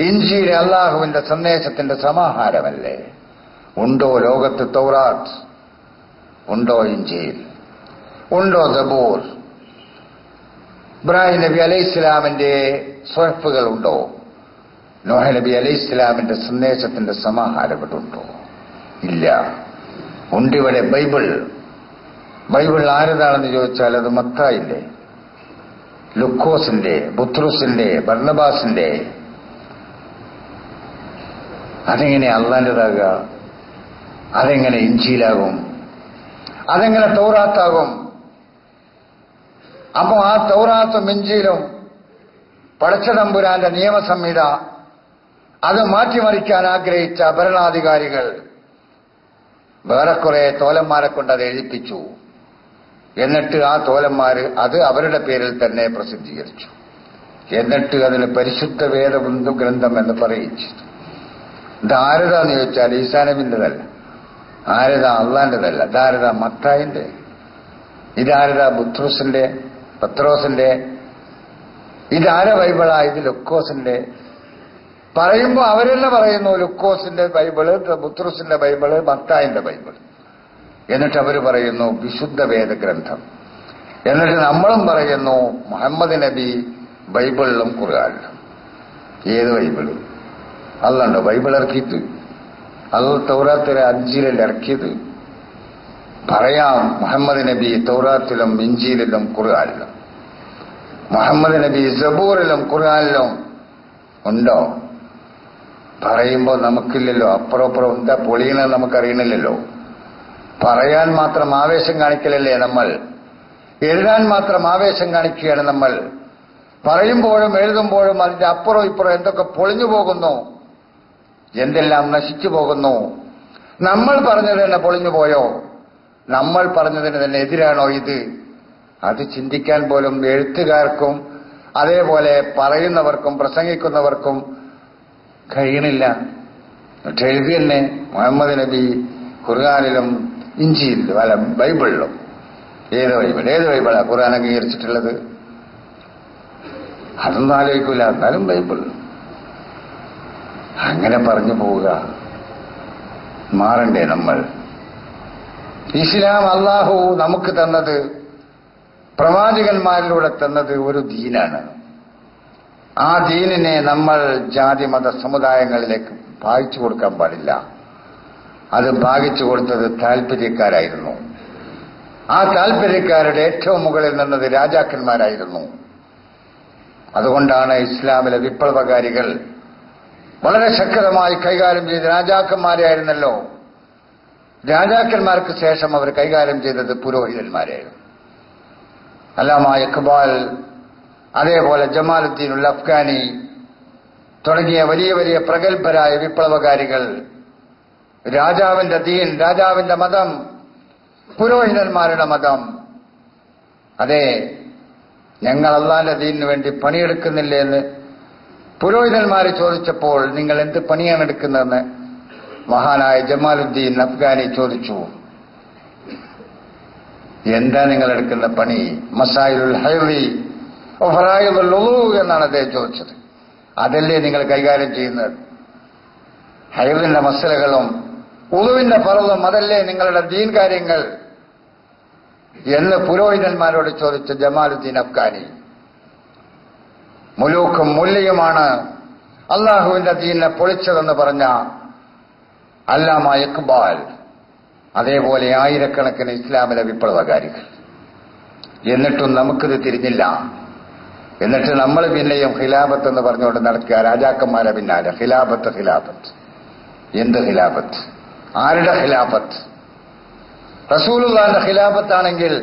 ഇഞ്ചീൽ അള്ളാഹുവിന്റെ സന്ദേശത്തിന്റെ സമാഹാരമല്ലേ? ഉണ്ടോ ലോകത്ത് തൗറാത്ത്? ഉണ്ടോ ഇഞ്ചീൽ? ഉണ്ടോ സബൂർ? ഇബ്രാഹിം നബി അലൈഹി ഇസ്ലാമിന്റെ സ്വഹഫുകൾ ഉണ്ടോ? നോഹ നബി അലൈഹി ഇസ്ലാമിന്റെ സന്ദേശത്തിന്റെ സമാഹാരം ഇവിടെ ഉണ്ടോ? ഇല്ല. ഉണ്ടിവിടെ ബൈബിൾ. ബൈബിൾ ആരതാണെന്ന് ചോദിച്ചാൽ അത് മത്തായില്ലേ? ലുക്കോസിന്റെ, ബുത്രുസിന്റെ, ബർണബാസിന്റെ. അതെങ്ങനെ അള്ളാന്റേതാകുക? അതെങ്ങനെ ഇഞ്ചീലാകും? അതെങ്ങനെ തൗറാത്താകും? അപ്പോ ആ തൗറാത്തും ഇഞ്ചീലും പടച്ച തമ്പുരാന്റെ നിയമസംഹിത അത് മാറ്റിമറിക്കാൻ ആഗ്രഹിച്ച ഭരണാധികാരികൾ വേറെ കുറെ തോലന്മാരെ കൊണ്ട് അത് എഴുതിപ്പിച്ചു. എന്നിട്ട് ആ തോലന്മാര് അത് അവരുടെ പേരിൽ തന്നെ പ്രസിദ്ധീകരിച്ചു. എന്നിട്ട് അതിന് പരിശുദ്ധ വേദബന്ധു ഗ്രന്ഥം എന്ന് പറയിച്ചു. ഇതാരതാന്ന് ചോദിച്ചാൽ ഈസാ നബിന്റെതല്ല, ആരതാ അള്ളാന്റെതല്ല, ഇതാരതാ മത്തായിന്റെ, ഇതാരതാ ബുത്രോസിന്റെ, പത്രോസിന്റെ, ഇതാര ബൈബിളാ? ഇത് ലുക്കോസിന്റെ. പറയുമ്പോ അവരെന്നെ പറയുന്നു ലുക്കോസിന്റെ ബൈബിള്, ബുത്രോസിന്റെ ബൈബിള്, മത്തായിന്റെ ബൈബിള്. എന്നിട്ട് അവർ പറയുന്നു വിശുദ്ധ വേദഗ്രന്ഥം. എന്നിട്ട് നമ്മളും പറയുന്നു മുഹമ്മദ് നബി ബൈബിളിലും ഖുർആനിലും. ഏത് ബൈബിള്? അല്ലണ്ടോ ബൈബിൾ ഇറക്കിയിട്ട്? അത് തൗറാത്തിലെ ഇഞ്ചീലിൽ ഇറക്കിയത്. പറയാം മുഹമ്മദ് നബി തൗറാത്തിലും ഇഞ്ചീലിലും ഖുർആനിലും. മുഹമ്മദ് നബി സബൂറിലും ഖുർആനിലും ഉണ്ടോ? പറയുമ്പോ നമുക്കില്ലല്ലോ. അപ്പുറം എന്താ പൊളിയണെന്ന് നമുക്കറിയണില്ലല്ലോ. പറയാൻ മാത്രം ആവേശം കാണിക്കലല്ലേ നമ്മൾ, എഴുതാൻ മാത്രം ആവേശം കാണിക്കുകയാണ് നമ്മൾ. പറയുമ്പോഴും എഴുതുമ്പോഴും അതിന്റെ അപ്പുറം ഇപ്പുറം എന്തൊക്കെ പൊളിഞ്ഞു പോകുന്നു, എന്തെല്ലാം നശിച്ചു പോകുന്നു. നമ്മൾ പറഞ്ഞത് തന്നെ പൊളിഞ്ഞു പോയോ? നമ്മൾ പറഞ്ഞതിന് തന്നെ എതിരാണോ ഇത്? അത് ചിന്തിക്കാൻ പോലും എഴുത്തുകാർക്കും അതേപോലെ പറയുന്നവർക്കും പ്രസംഗിക്കുന്നവർക്കും കഴിയണില്ല. എഴുതി തന്നെ മുഹമ്മദ് നബി ഖുർആനിലും ഇഞ്ചിയിലും അല്ല ബൈബിളിലും. ഏത് ബൈബിൾ? ഏത് ബൈബിളാ ഖുർആൻ അംഗീകരിച്ചിട്ടുള്ളത്? അതൊന്നും ആലോചിക്കൂല. എന്നാലും ബൈബിൾ. അങ്ങനെ പറഞ്ഞു പോവുക. മാറണ്ടേ നമ്മൾ? ഇസ്ലാം അള്ളാഹു നമുക്ക് തന്നത്, പ്രവാചകന്മാരിലൂടെ തന്നത് ഒരു ദീനാണ്. ആ ദീനിനെ നമ്മൾ ജാതി മത സമുദായങ്ങളിലേക്ക് ഭാഗിച്ചു കൊടുക്കാൻ പാടില്ല. അത് ഭാഗിച്ചു കൊടുത്തത് താല്പര്യക്കാരായിരുന്നു. ആ താല്പര്യക്കാരുടെ ഏറ്റവും മുകളിൽ നിന്നത് രാജാക്കന്മാരായിരുന്നു. അതുകൊണ്ടാണ് ഇസ്ലാമിലെ വിപ്ലവകാരികൾ വളരെ ശക്തമായി കൈകാര്യം ചെയ്ത് രാജാക്കന്മാരെയായിരുന്നല്ലോ. രാജാക്കന്മാർക്ക് ശേഷം അവർ കൈകാര്യം ചെയ്തത് പുരോഹിതന്മാരെയായിരുന്നു. അല്ലാമ ഇഖ്ബാൽ, അതേപോലെ ജമാലുദ്ദീൻ ഉൽ അഫ്ഗാനി തുടങ്ങിയ വലിയ വലിയ പ്രഗത്ഭരായ വിപ്ലവകാരികൾ രാജാവിന്റെ ദീൻ, രാജാവിന്റെ മതം, പുരോഹിതന്മാരുടെ മതം, അതെ ഞങ്ങൾ അള്ളാന്റെ ദീനിനു വേണ്ടി പണിയെടുക്കുന്നില്ലേ എന്ന് പുരോഹിതന്മാരെ ചോദിച്ചപ്പോൾ നിങ്ങൾ എന്ത് പണിയാണ് എടുക്കുന്നതെന്ന് മഹാനായ ജമാലുദ്ദീൻ അഫ്ഗാനി ചോദിച്ചു. എന്താ നിങ്ങൾ എടുക്കുന്ന പണി? മസായിലുൽ ഹൈറി ഫറായിദുൽ വുളൂ എന്നാണ് അദ്ദേഹം ചോദിച്ചത്. അതല്ലേ നിങ്ങൾ കൈകാര്യം ചെയ്യുന്നത്? ഹൈറിന്റെ മസലകളും വുളൂവിന്റെ ഫർളും അതല്ലേ നിങ്ങളുടെ ദീൻ കാര്യങ്ങൾ എന്ന് പുരോഹിതന്മാരോട് ചോദിച്ച ജമാലുദ്ദീൻ അഫ്ഗാനി. മുലൂക്കും മുല്ലയുമാണ് അള്ളാഹുവിന്റെ ദീനിനെ പൊളിച്ചതെന്ന് പറഞ്ഞ അല്ലാമ ഇഖ്ബാൽ, അതേപോലെ ആയിരക്കണക്കിന് ഇസ്ലാമിലെ വിപ്ലവകാരികൾ. എന്നിട്ടും നമുക്കിത് തിരിഞ്ഞില്ല. എന്നിട്ട് നമ്മൾ പിന്നെയും ഖിലാഫത്ത് എന്ന് പറഞ്ഞുകൊണ്ട് നടക്കുക, രാജാക്കന്മാരെ പിന്നാലെ. ഖിലാഫത്ത് ഖിലാഫത്ത്. എന്ത് ഖിലാഫത്ത്? ആരുടെ ഖിലാഫത്ത്? റസൂലുള്ളാഹിന്റെ ഖിലാഫത്താണെങ്കിൽ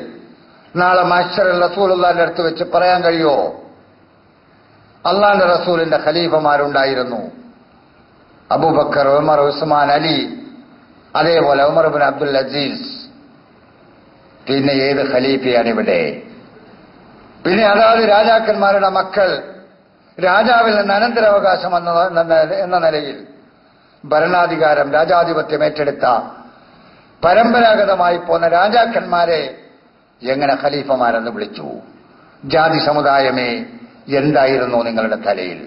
നാളെ മഹ്ശറിൽ റസൂലുള്ളാഹിന്റെ അടുത്ത് വെച്ച് പറയാൻ കഴിയുമോ? അള്ളാന്റെ റസൂലിന്റെ ഖലീഫമാരുണ്ടായിരുന്നു. അബൂബക്കർ, ഉമർ, ഉസ്മാൻ, അലി, അതേപോലെ ഉമർ ഇബ്നു അബ്ദുൽ അസീസ്. പിന്നെ ഏത് ഖലീഫയാണ് ഇവിടെ? പിന്നെ അതാത് രാജാക്കന്മാരുടെ മക്കൾ രാജാവിൽ നിന്ന് അനന്തരാവകാശം എന്ന നിലയിൽ ഭരണാധികാരം, രാജാധിപത്യം ഏറ്റെടുത്ത പരമ്പരാഗതമായി പോന്ന രാജാക്കന്മാരെ എങ്ങനെ ഖലീഫമാരെന്ന് വിളിച്ചു? ജാതി സമുദായമേ, എന്തായിരുന്നു നിങ്ങളുടെ തലയിൽ?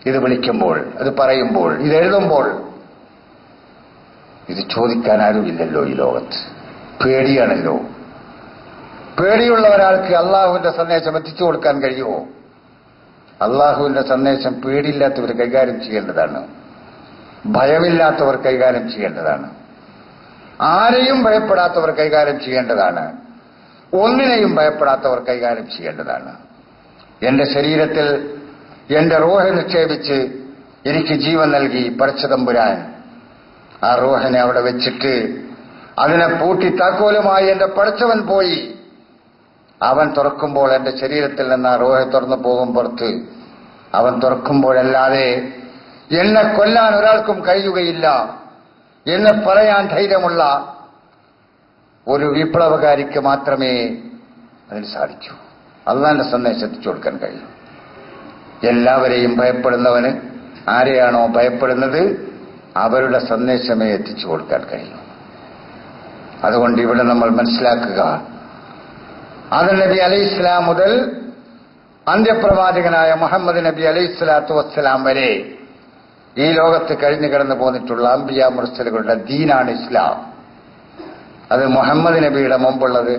ഇത് വിളിക്കുമ്പോൾ, ഇത് പറയുമ്പോൾ, ഇത് എഴുതുമ്പോൾ ഇത് ചോദിക്കാൻ ആരുമില്ലല്ലോ ഈ ലോകത്ത്. പേടിയാണല്ലോ. പേടിയുള്ള ഒരാൾക്ക് അള്ളാഹുവിന്റെ സന്ദേശം എത്തിച്ചു കൊടുക്കാൻ കഴിയുമോ? അള്ളാഹുവിന്റെ സന്ദേശം പേടിയില്ലാത്തവർ കൈകാര്യം ചെയ്യേണ്ടതാണ്. ഭയമില്ലാത്തവർ കൈകാര്യം ചെയ്യേണ്ടതാണ്. ആരെയും ഭയപ്പെടാത്തവർ കൈകാര്യം ചെയ്യേണ്ടതാണ്. ഒന്നിനെയും ഭയപ്പെടാത്തവർ കൈകാര്യം ചെയ്യേണ്ടതാണ്. എന്റെ ശരീരത്തിൽ എന്റെ റൂഹ് നിക്ഷേപിച്ച് എനിക്ക് ജീവൻ നൽകി പടച്ചതമ്പുരാൻ. ആ റൂഹിനെ അവിടെ വെച്ചിട്ട് അതിനെ പൂട്ടി താക്കോലുമായി എന്റെ പടച്ചവൻ പോയി. അവൻ തുറക്കുമ്പോൾ എന്റെ ശരീരത്തിൽ നിന്ന് ആ റൂഹ് തുറന്നു പോകും പുറത്ത്. അവൻ തുറക്കുമ്പോഴല്ലാതെ എന്നെ കൊല്ലാൻ ഒരാൾക്കും കഴിയുകയില്ല എന്ന് പറയാൻ ധൈര്യമുള്ള ഒരു വിപ്ലവകാരിക്ക് മാത്രമേ അതിന് സാധിക്കൂ. അള്ളാന്റെ സന്ദേശം എത്തിച്ചു കൊടുക്കാൻ കഴിയും. എല്ലാവരെയും ഭയപ്പെടുന്നവന് ആരെയാണോ ഭയപ്പെടുന്നത് അവരുടെ സന്ദേശമേ എത്തിച്ചു കൊടുക്കാൻ കഴിയും. അതുകൊണ്ട് ഇവിടെ നമ്മൾ മനസ്സിലാക്കുക, ആദം നബി അലൈഹിസ്സലാം മുതൽ അന്ത്യപ്രവാചകനായ മുഹമ്മദ് നബി അലൈഹിസ്സലാത്തു വസ്സലാം വരെ ഈ ലോകത്ത് കഴിഞ്ഞു കിടന്നു പോന്നിട്ടുള്ള അംബിയ മുർസലുകളുടെ ദീനാണ് ഇസ്ലാം. അത് മുഹമ്മദ് നബിയുടെ മുമ്പുള്ളത്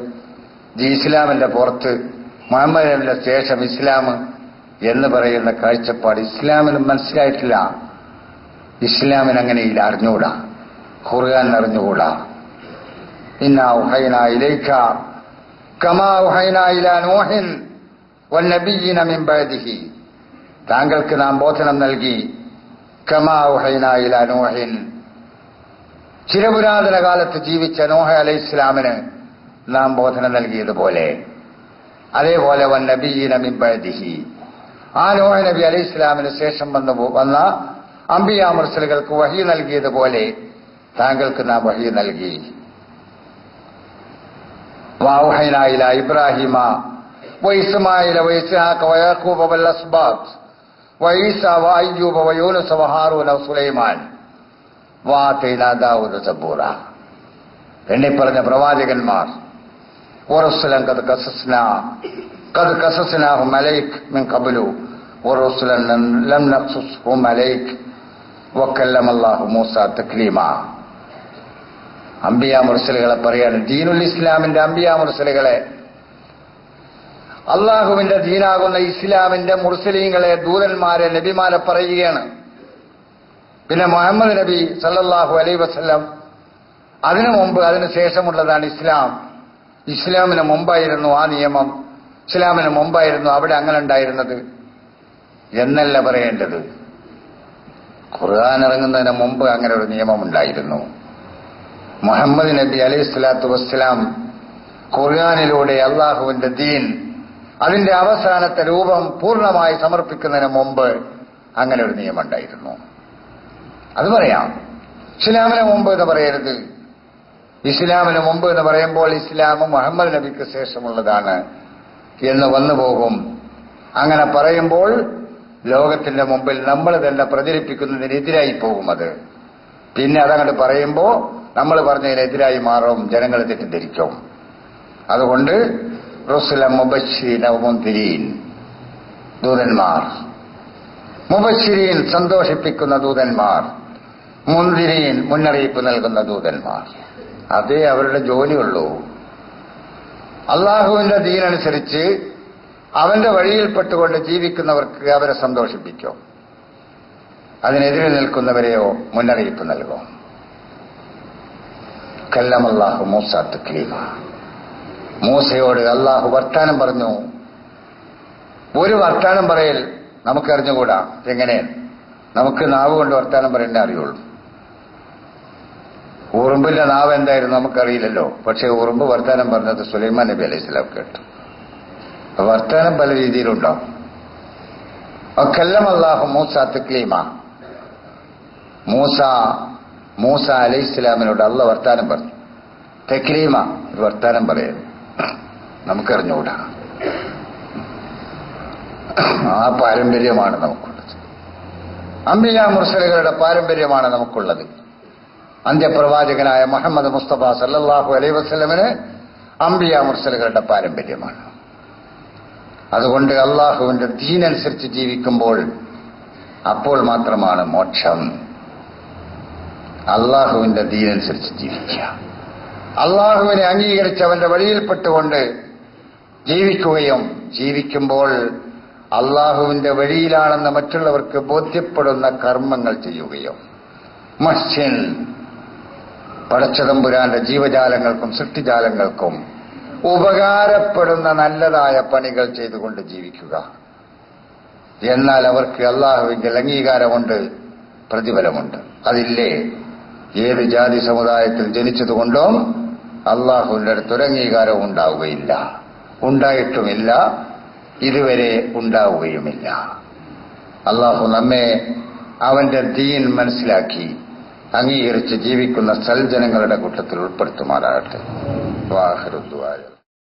ഇസ്ലാമിന്റെ പുറത്ത്, മുഹമ്മദ് നബിയുടെ ശേഷം ഇസ്ലാം എന്ന് പറയുന്ന കാഴ്ചപ്പാട് ഇസ്ലാമിന് മനസ്സിലായിട്ടില്ല. ഇസ്ലാമിന് അങ്ങനെ അറിഞ്ഞുകൂടാ, ഖുർആൻ അറിഞ്ഞുകൂടാ. ഇന്നാ ഉഹൈനാ ഇലൈക കമാ ഉഹൈനാ ഇലാ നൂഹിൻ വന്നബിയ്യിന മിൻ ബഅദിഹി, താങ്കൾക്ക് നാം ബോധനം നൽകി കമാ ഉഹൈനാ ഇലാ നൂഹിൻ, ചിരപുരാതന കാലത്ത് ജീവിച്ച നൂഹ് അലൈഹിസ്സലാമിന് നാം ബോധനം നൽകിയതുപോലെ, അതേപോലെ വന്നബിയ്യിന മിൻ ബഅദിഹി, ആ നൂഹ് നബി അലൈഹിസ്സലാമിന് ശേഷം വന്ന അംബിയാ മുർസലുകൾക്ക് വഹി നൽകിയതുപോലെ താങ്കൾക്ക് നാം വഹി നൽകി. വഔഹൈനാ ഇലാ ഇബ്രാഹിമ വഇസ്മാഈല വഇസ്ഹാഖ വയാഖൂബ വൽ അസ്ബാത്ത് വഈസ വഅയ്യൂബ വയൂനുസ വഹാറൂന വസുലൈമാൻ വആതൈനാ ദാവൂദ സബൂറ എണ്ണിപ്പറഞ്ഞ പ്രവാചകന്മാർ, വറസുലൻ ഖദ് ഖസസ്നാഹും അലൈക് മിൻ ഖബ്ലു വറസുലൻ ലം നഖ്സുസ്ഹും അലൈക് വകല്ലമല്ലാഹു മൂസ തക്ലീമാ. അംബിയാ മുർസലുകളെ പറയാണ്, ദീനുൽ ഇസ്ലാമിന്റെ അംബിയാ മുർസലുകളെ, അള്ളാഹുവിന്റെ ദീനാകുന്ന ഇസ്ലാമിന്റെ മുർസലീങ്ങളെ, ദൂതന്മാരെ, നബിമാരെ പറയുകയാണ്. പിന്നെ മുഹമ്മദ് നബി സല്ലല്ലാഹു അലൈഹി വസല്ലം, അതിനു മുമ്പ് അതിനു ശേഷമുള്ളതാണ് ഇസ്ലാം. ഇസ്ലാമിന് മുമ്പായിരുന്നു ആ നിയമം, ഇസ്ലാമിന് മുമ്പായിരുന്നു അവിടെ അങ്ങനെ ഉണ്ടായിരുന്നത് എന്നല്ല പറയേണ്ടത്. ഖുർആൻ ഇറങ്ങുന്നതിന് മുമ്പ് അങ്ങനെ ഒരു നിയമമുണ്ടായിരുന്നു. മുഹമ്മദ് നബി അലൈഹി സ്വലാത്തു വസ്സലാം ഖുർആനിലൂടെ അള്ളാഹുവിന്റെ ദീൻ അതിന്റെ അവസാനത്തെ രൂപം പൂർണ്ണമായി സമർപ്പിക്കുന്നതിന് മുമ്പ് അങ്ങനെ ഒരു നിയമം ഉണ്ടായിരുന്നു. അത് പറയാം. ഇസ്ലാമിന് മുമ്പ് എന്ന് പറയരുത്. ഇസ്ലാമിന് മുമ്പ് എന്ന് പറയുമ്പോൾ ഇസ്ലാം മുഹമ്മദ് നബിക്ക് ശേഷമുള്ളതാണ് എന്ന് വന്നു പോകും. അങ്ങനെ പറയുമ്പോൾ ലോകത്തിന്റെ മുമ്പിൽ നമ്മൾ തന്നെ പ്രചരിപ്പിക്കുന്നതിനെതിരായി പോകും. അത് പിന്നെ അതങ്ങോട്ട് പറയുമ്പോൾ നമ്മൾ പറഞ്ഞതിനെതിരായി മാറും, ജനങ്ങൾ തെറ്റിദ്ധരിക്കും. അതുകൊണ്ട് റസുലൻ മുബശ്ശിരീന വമുൻദിരീൻ, ദൂതന്മാർ, മുബശ്ശിരീൻ സന്തോഷിപ്പിക്കുന്ന ദൂതന്മാർ, മുൻദിരീൻ മുന്നറിയിപ്പ് നൽകുന്ന ദൂതന്മാർ. അതേ അവരുടെ ജോലിയുള്ളൂ. അള്ളാഹുവിന്റെ ദീനനുസരിച്ച് അവന്റെ വഴിയിൽപ്പെട്ടുകൊണ്ട് ജീവിക്കുന്നവർക്ക് അവരെ സന്തോഷിപ്പിക്കും, അതിനെതിരെ നിൽക്കുന്നവരെയോ മുന്നറിയിപ്പ് നൽകും. കല്ലമല്ലാഹു മൂസ തക്ലീമ, മൂസയോട് അള്ളാഹു വർത്താനം പറഞ്ഞു. ഒരു വർത്താനം പറയൽ നമുക്കറിഞ്ഞുകൂടാ. എങ്ങനെ? നമുക്ക് നാവ് കൊണ്ട് വർത്താനം പറയേണ്ട അറിയുള്ളൂ. ഉറുമ്പിന്റെ നാവ് എന്തായിരുന്നു നമുക്കറിയില്ലല്ലോ. പക്ഷെ ഉറുമ്പ് വർത്താനം പറഞ്ഞത് സുലൈമാൻ നബി അലൈഹി സ്വലാം കേട്ടു. വർത്താനം പല രീതിയിലുണ്ടോ. കല്ലമല്ലാഹു മൂസ തക്ലീമ, മൂസ അലൈഹി സ്വലാമിനോട് അള്ള വർത്താനം പറഞ്ഞു. തക്ലീമ, ഒരു വർത്താനം പറയുന്നു, നമുക്കറിഞ്ഞുകൂടാ. ആ പാരമ്പര്യമാണ് നമുക്കുള്ളത്. അംബിയാ മുർസലുകളുടെ പാരമ്പര്യമാണ് നമുക്കുള്ളത്. അന്ത്യപ്രവാചകനായ മുഹമ്മദ് മുസ്തഫ സല്ലല്ലാഹു അലൈഹി വസല്ലമിന് അംബിയാ മുർസലുകളുടെ പാരമ്പര്യമാണ്. അതുകൊണ്ട് അള്ളാഹുവിന്റെ ദീനനുസരിച്ച് ജീവിക്കുമ്പോൾ അപ്പോൾ മാത്രമാണ് മോക്ഷം. അള്ളാഹുവിന്റെ ദീനനുസരിച്ച് ജീവിക്കുക, അള്ളാഹുവിനെ അംഗീകരിച്ച് അവന്റെ വഴിയിൽപ്പെട്ടുകൊണ്ട് ജീവിക്കുകയും ജീവിക്കുമ്പോൾ അള്ളാഹുവിന്റെ വഴിയിലാണെന്ന് മറ്റുള്ളവർക്ക് ബോധ്യപ്പെടുന്ന കർമ്മങ്ങൾ ചെയ്യുകയും മഹ്സിൻ, പടച്ചതമ്പുരാന്റെ ജീവജാലങ്ങൾക്കും സൃഷ്ടിജാലങ്ങൾക്കും ഉപകാരപ്പെടുന്ന നല്ലതായ പണികൾ ചെയ്തുകൊണ്ട് ജീവിക്കുക. എന്നാൽ അവർക്ക് അള്ളാഹുവിന്റെ അംഗീകാരമുണ്ട്, പ്രതിഫലമുണ്ട്. അതില്ലേ? ഏത് ജാതി സമുദായത്തിൽ ജനിച്ചതുകൊണ്ടോ അള്ളാഹുവിന്റെ അടുത്തൊരു അംഗീകാരവും ഉണ്ടാവുകയില്ല, ഉണ്ടായിട്ടുമില്ല, ഇതുവരെ ഉണ്ടാവുകയുമില്ല. അള്ളാഹു നമ്മെ അവന്റെ ദീൻ മനസ്സിലാക്കി അംഗീകരിച്ച് ജീവിക്കുന്ന സൽജനങ്ങളുടെ കൂട്ടത്തിൽ ഉൾപ്പെടുത്തുമാറാകട്ടെ. വാഹിറു ദുആ.